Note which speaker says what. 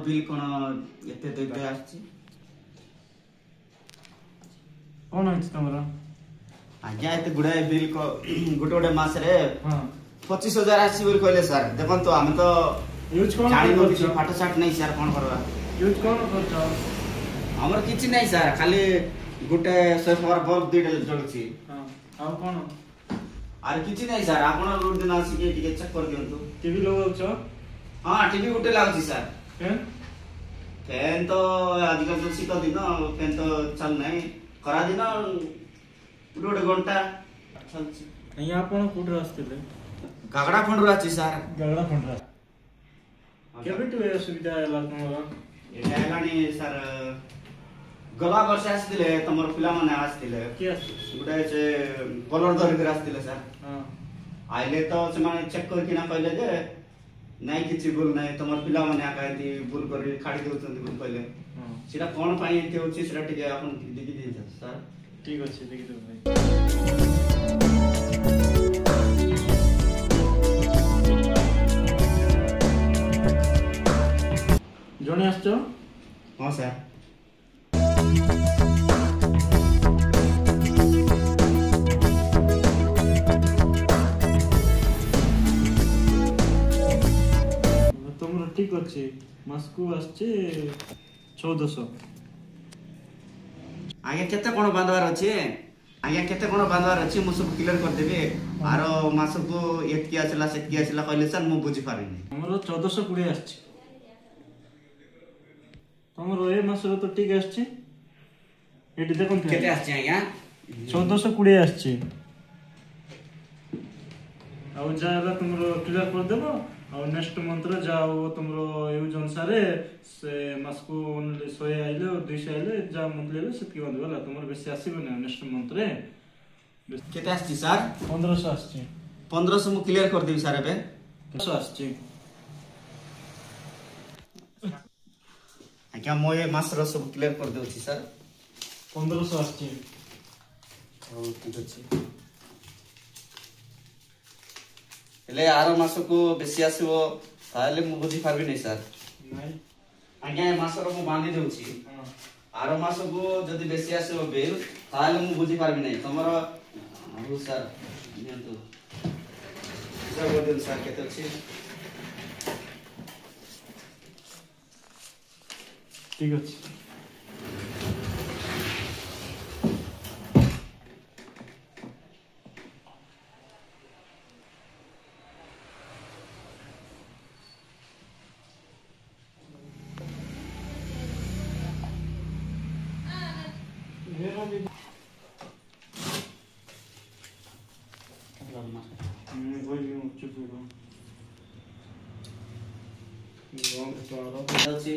Speaker 1: bill कोन एते दैते आछि
Speaker 2: कोन अछि तमरा
Speaker 1: आज्ञा एते गुडा बिल को गोटे गोटे मास रे
Speaker 2: हां
Speaker 1: 25000 आछि बोल कहले सर देखन तो हम तो
Speaker 2: यूज कोन
Speaker 1: जानि नो किछ फाटो साट नहीं सर कोन करबा
Speaker 2: यूज कोन करछो
Speaker 1: हमर किछ नहीं सर खाली गोटे 100 पावर बल्ब दिडे जळछि
Speaker 2: हां आ कोन
Speaker 1: आर किछ नहीं सर आपण रोड दिन आसी के टिके चेक कर दियंतु
Speaker 2: टीवी लगाउछो
Speaker 1: हां टीवी गोटे लागछि सर
Speaker 2: फैन
Speaker 1: तो आजकल तो शीत दिन फैन तो चल नहीं खरा दिन गोटे घंटा चलछि
Speaker 2: अया आपण कोड रास्ते
Speaker 1: गागड़ा फंड राछि सर
Speaker 2: गगड़ा फंडरा केबे तो सुविधा हला तमरा
Speaker 1: एटा हलानी सर गला वर्ष आसिले तमर पिला माने आसिले
Speaker 2: के आसी
Speaker 1: गोटे से कलर धर के आसिले सर
Speaker 2: हां
Speaker 1: आइले तो से माने चेक कर किना कहले जे नहीं किछि बोल नहीं तमर पिला माने आकायती बोल कर खाडी देउछन बोल कहले
Speaker 2: हां
Speaker 1: सेटा कोन पाई एते होछि सेटा टिके आपन देखि दिन सर
Speaker 2: ठीक अछि देखि दो भाई जने आछो
Speaker 1: हां सर
Speaker 2: तुमरो ठीक अछि मास्को आछे 1400
Speaker 1: आगे केते कोन बांधवार अछि आगे केते कोन बांधवार अछि मु सब क्लियर कर देबे आरो मास को एक किया चला से किया चला कहले सर मु बुझी पारिनी
Speaker 2: हमरो 1420 आछे तमरो ए मासरो तो ठीक आछे एटी देखन
Speaker 1: केते आछि आज्ञा
Speaker 2: 1420 आछे आ जाला तुमरो क्लियर कर देबो आ नेक्स्ट मंथ रे जाओ तुमरो यूज अनुसार से मासको ओनली 100 आइले और 200 आइले जा मंथली ले सेति बंदला तुमरो बेसी आसीबो ना नेक्स्ट मंथ रे
Speaker 1: केते आछि सर
Speaker 2: 1500 आछे
Speaker 1: 1500 मु क्लियर कर देबी सर एबे
Speaker 2: 1500 आछे
Speaker 1: आज्ञा मो ए मास रो सब क्लियर कर देउछि सर
Speaker 2: 1500 आछे
Speaker 1: ओ ठीक अछि ले आरो मास को बेसी आसीबो ताले मु बुझी पारबी नै सर
Speaker 2: नाही
Speaker 1: आज्ञा ए मास रो मु बांधी देउछि
Speaker 2: हां
Speaker 1: आरो मास को जदी बेसी आसीबो बिल ताले मु बुझी पारबी नै तमरो हो सर नियंतु सर बोल सर केते अछि
Speaker 2: ठीक अछि मेरा भी वही चुप हो रंग तो आ रहा
Speaker 1: अछि